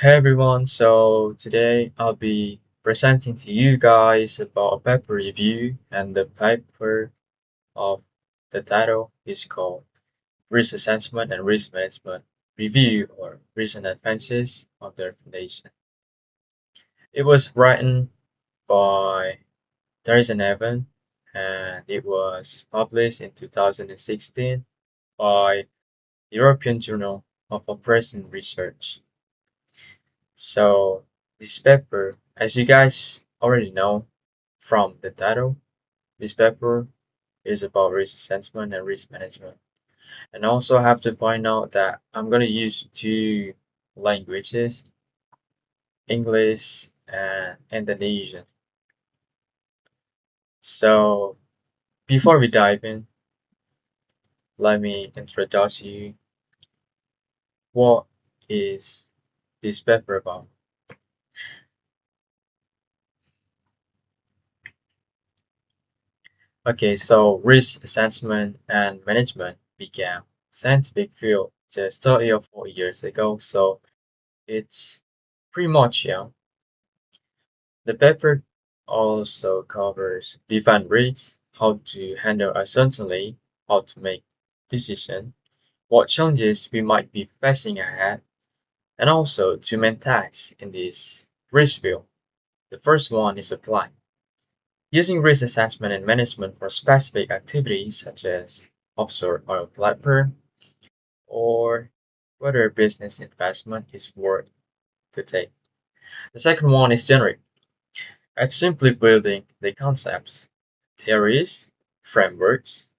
Hey everyone, so today I'll be presenting to you guys about a paper review, and the paper of the title is called Risk Assessment and Risk Management Review or Recent Advances of their Foundation. It was written by Teresa Evan and it was published in 2016 by European Journal of Operation Research. So this paper, as you guys already know from the title, this paper is about risk assessment and risk management. And also I have to point out that I'm going to use two languages, English and Indonesian. So before we dive in, let me introduce you what is this paper about. Okay, so risk assessment and management began scientific field just 30 or 40 years ago, so it's pretty much young. The paper also covers define risks, how to handle uncertainty, how to make decisions, what challenges we might be facing ahead, and also two main tasks in this risk field. The first one is apply. Using risk assessment and management for specific activities such as offshore oil platform or whether business investment is worth to take. The second one is generate. It's simply building the concepts, theories, frameworks,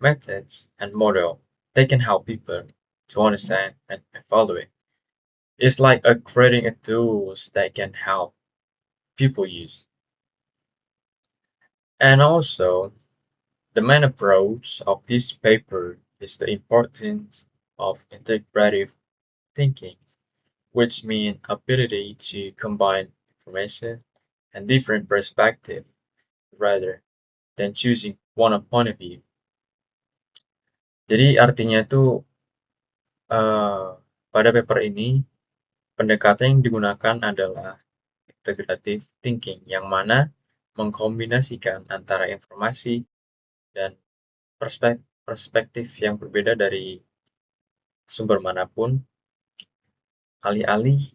methods, and model that can help people to understand and evaluate. It's like creating a tools that can help people use. And also, the main approach of this paper is the importance of integrative thinking, which means ability to combine information and different perspectives rather than choosing one point of view. Jadi artinya tuh pada paper ini pendekatan yang digunakan adalah integrative thinking yang mana mengkombinasikan antara informasi dan perspektif yang berbeda dari sumber manapun alih-alih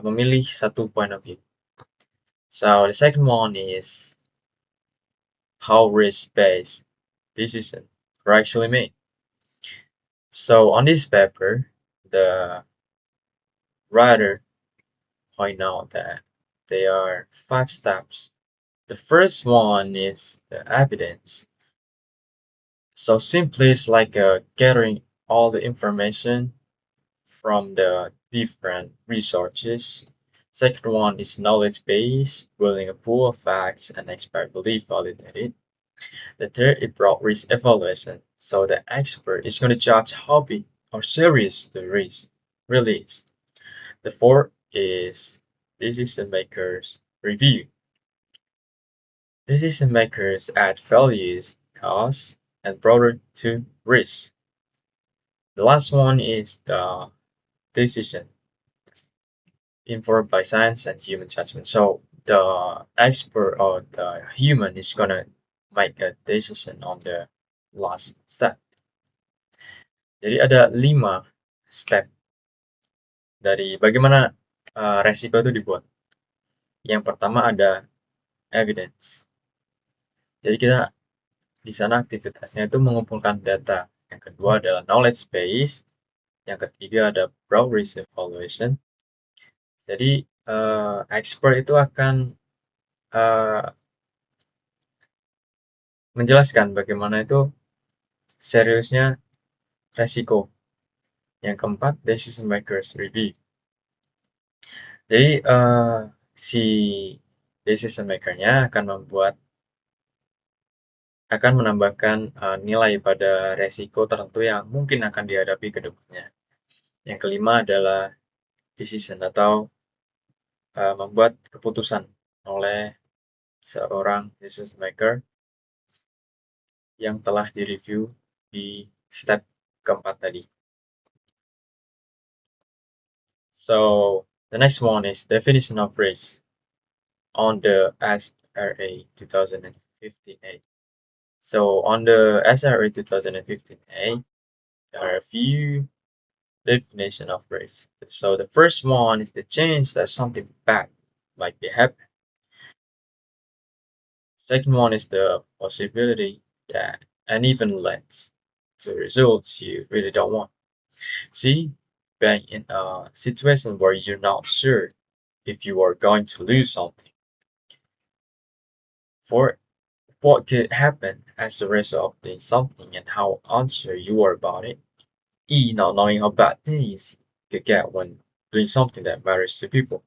memilih satu point of view. So the second one is how risk-based decisions are actually made. So on this paper, the writer point out that there are 5 steps. The first one is the evidence. So simply it's like gathering all the information from the different resources. Second one is knowledge base, building a pool of facts and expert belief validated. The third is broad risk evaluation. So the expert is going to judge how big or serious the risk really is. The fourth is decision makers review. Decision makers add values, costs, and broader to risk. The last one is the decision informed by science and human judgment. So the expert or the human is gonna make a decision on the last step. Jadi ada 5 step dari bagaimana resiko itu dibuat. Yang pertama ada evidence. Jadi kita di sana aktivitasnya itu mengumpulkan data. Yang kedua adalah knowledge base. Yang ketiga ada broad risk evaluation. Jadi expert itu akan menjelaskan bagaimana itu seriusnya resiko. Yang keempat, decision makers review. Jadi si decision makernya akan menambahkan nilai pada resiko tertentu yang mungkin akan dihadapi ke depannya. Yang kelima adalah decision atau membuat keputusan oleh seorang decision maker yang telah direview di step keempat tadi. So the next one is definition of risk on the SRA 2015A. So on the SRA 2015A, there are a few definition of risk. So the first one is the chance that something bad might be happening. Second one is the possibility that an event leads to results you really don't want. See, being in a situation where you're not sure if you are going to lose something, for what could happen as a result of doing something and how unsure you are about it. E, not knowing how bad things could get when doing something that matters to people.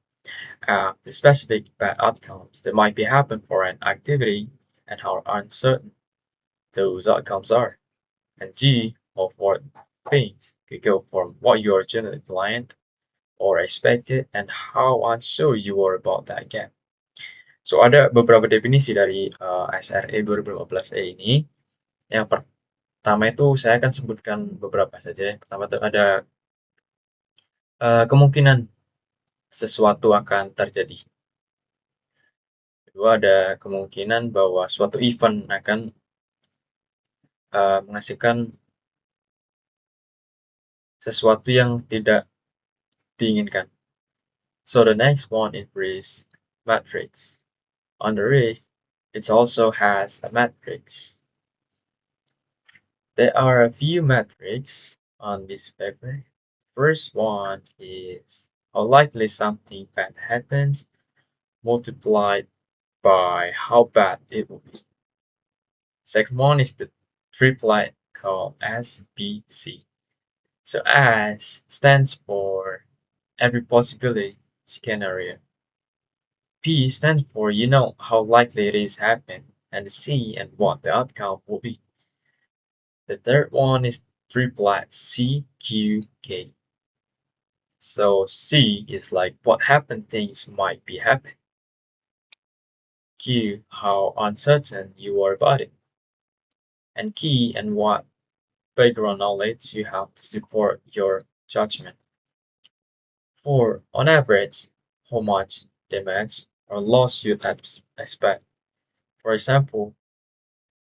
The specific bad outcomes that might be happen for an activity and how uncertain those outcomes are. And G, of what things could go from what you originally planned or expected and how unsure you are about that gap. So ada beberapa definisi dari SRE 2015E ini. Yang pertama itu saya akan sebutkan beberapa saja. Yang pertama itu ada kemungkinan sesuatu akan terjadi. Kedua ada kemungkinan bahwa suatu event akan menghasilkan sesuatu yang tidak diinginkan. So the next one is risk matrix. On the risk, it also has a matrix. There are a few metrics on this paper. First one is how likely something bad happens multiplied by how bad it will be. Second one is the triplet called SBC. So S stands for every possibility scenario. P stands for you know how likely it is happen, and C and what the outcome will be. The third one is triplet CQK. So C is like what happened things might be happening. Q, how uncertain you are about it. And K and what background knowledge you have to support your judgment. 4, on average, how much damage or loss you'd expect. For example,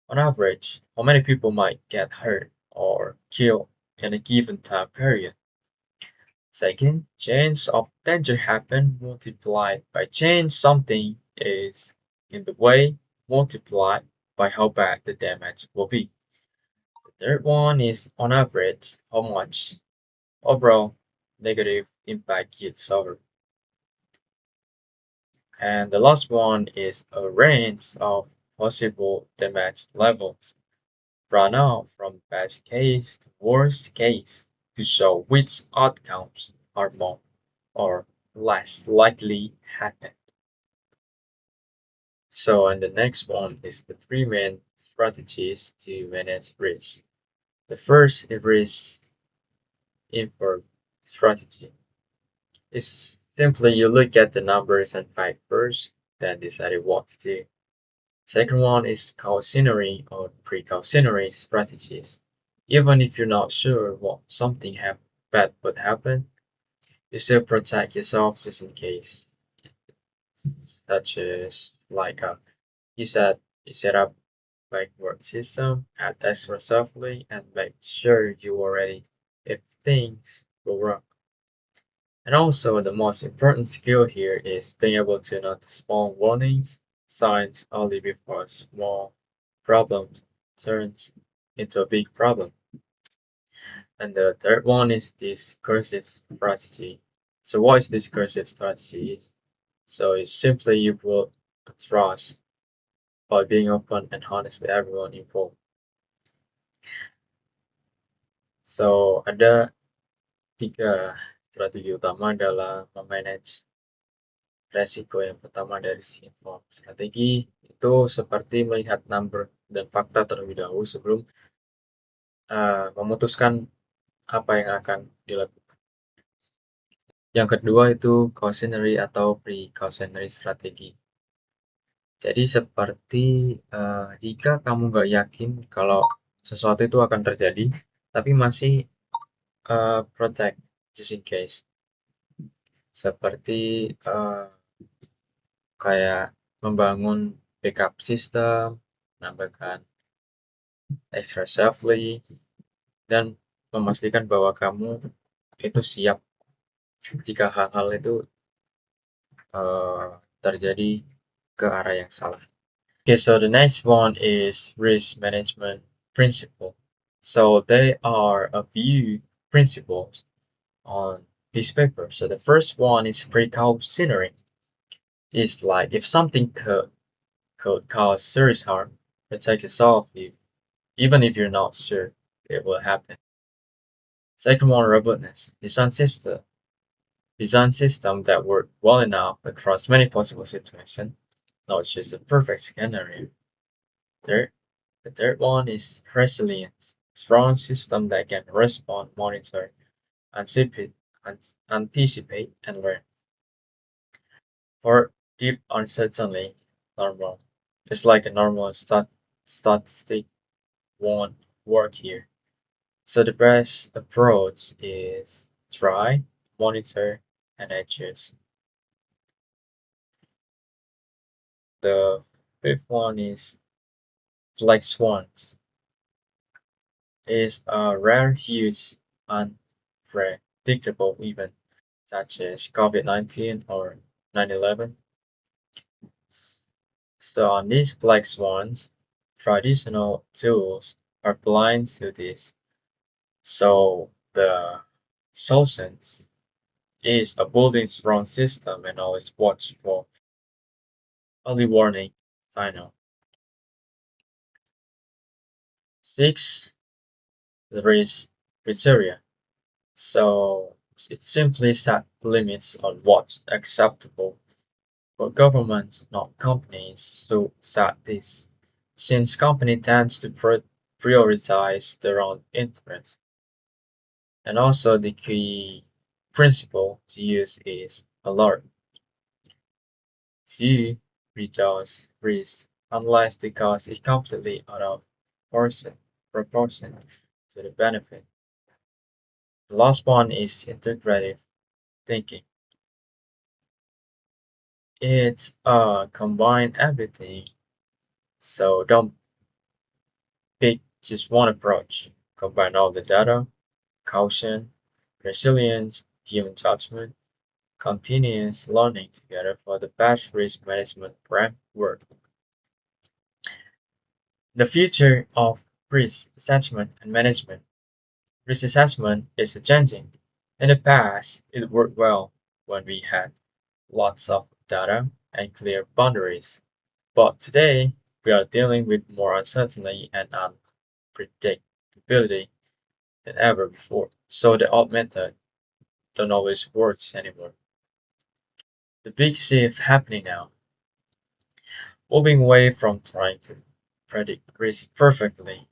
on average, how many people might get hurt or killed in a given time period. Second, chance of danger happen multiplied by chance something is in the way multiplied by how bad the damage will be. The third one is on average how much overall negative impact you'd suffer. And the last one is a range of possible damage levels drawn out from best case to worst case to show which outcomes are more or less likely happen. So, and the next one is the three main strategies to manage risk. The first is risk informed strategy. It's simply you look at the numbers and facts first, then decide what to do. Second one is cautionary or precautionary strategies. Even if you're not sure what something bad would happen, you still protect yourself just in case. Such as like you set up backward system, add extra software, and make sure you are ready if things go wrong. And also the most important skill here is being able to notice small warnings, signs early before a small problem turns into a big problem. And the third one is discursive strategy. So what is discursive strategy? So it's simply you build trust by being open and honest with everyone involved. So ada tiga strategi utama dalam memanage resiko. Yang pertama dari sisi inform strategi itu seperti melihat number dan fakta terlebih dahulu sebelum memutuskan apa yang akan dilakukan. Yang kedua itu cautionary atau precautionary strategi. Jadi seperti jika kamu nggak yakin kalau sesuatu itu akan terjadi, tapi masih protect just in case. seperti kayak membangun backup system, menambahkan extra safely, dan memastikan bahwa kamu itu siap jika hal-hal itu terjadi ke arah yang salah. Okay, so the next one is risk management principle. So they are a few principles on this paper. So the first one is precautionary. It's like if something could cause serious harm, protect yourself even if you're not sure it will happen. Second one, robustness. Design system that work well enough across many possible situations, not just a perfect scenario. Third, the third one is resilience. Strong system that can respond, monitor, anticipate, anticipate and learn. For deep uncertainty, normal. Just like a normal statistic won't work here. So the best approach is try, monitor, and adjust. The fifth one is black swans. Is a rare, huge, unpredictable event such as COVID-19 or 9/11. So on these black swans, traditional tools are blind to this. So the solution is a building strong system and always watch for early warning signal. 6. There is criteria. So it simply set limits on what's acceptable for governments, not companies, to set this, since company tends to prioritize their own interests. And also the key principle to use is alert. To reduce risk unless the cost is completely out of proportion to the benefit. The last one is integrative thinking. It's combine everything. So don't pick just one approach. Combine all the data, caution, resilience, human judgment, continuous learning together for the best risk management framework. The future of risk assessment and management. Risk assessment is changing. In the past, it worked well when we had lots of data and clear boundaries. But today, we are dealing with more uncertainty and unpredictability than ever before. So the old method don't always work anymore. The big shift happening now, moving away from trying to predict risk perfectly.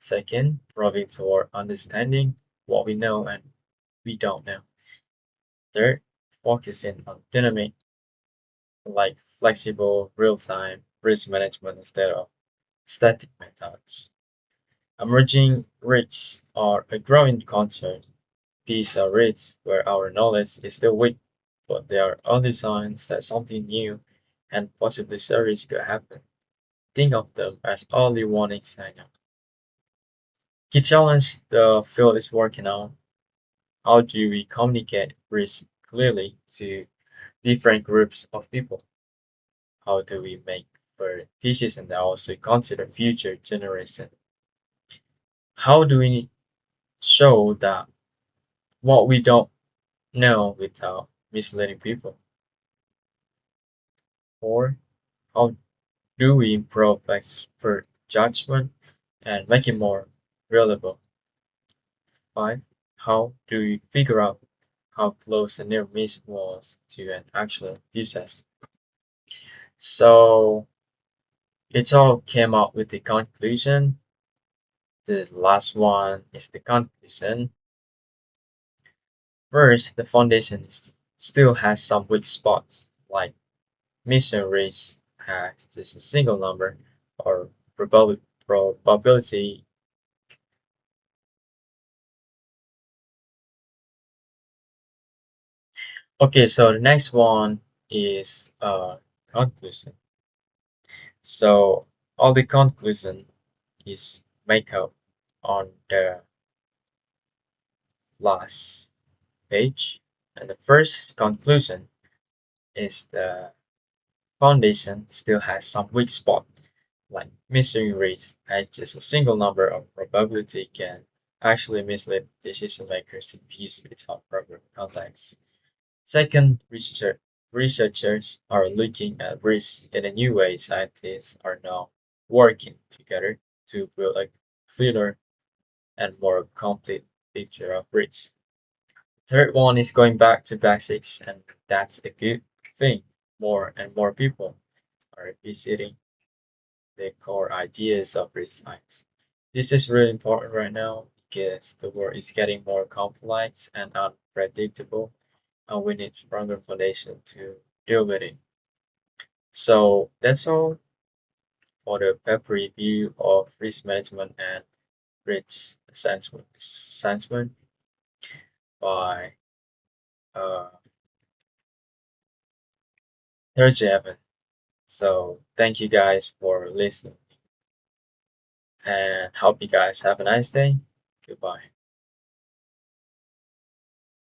Second, moving toward understanding what we know and we don't know. Third, focusing on dynamic, like flexible, real-time risk management instead of static methods. Emerging risks are a growing concern. These are risks where our knowledge is still weak, but they are early signs that something new and possibly serious could happen. Think of them as early warning signals. Key challenge the field is working on: how do we communicate risk clearly to different groups of people? How do we make fair decisions that also consider future generations? How do we show that what we don't know without misleading people? Or how do we improve expert judgment and make it more reliable? 5. How do we figure out how close a near miss was to an actual disaster? So it all came out with the conclusion. The last one is the conclusion. First, the foundation still has some weak spots, like mission race has just a single number, or probability. Okay, so the next one is conclusion. So all the conclusion is make up on the last page, and the first conclusion is the foundation still has some weak spot, like mystery rates as just a single number of probability can actually mislead decision makers if used without proper context. Second, researchers are looking at risk in a new way. Scientists are now working together to build a clearer and more complete picture of risk. Third one is going back to basics, and that's a good thing. More and more people are visiting the core ideas of risk science. This is really important right now because the world is getting more complex and unpredictable, and we need stronger foundation to deal with it. So that's all for the paper review of risk management and risk assessment by uh, Thursday Evan. So thank you guys for listening and hope you guys have a nice day. Goodbye.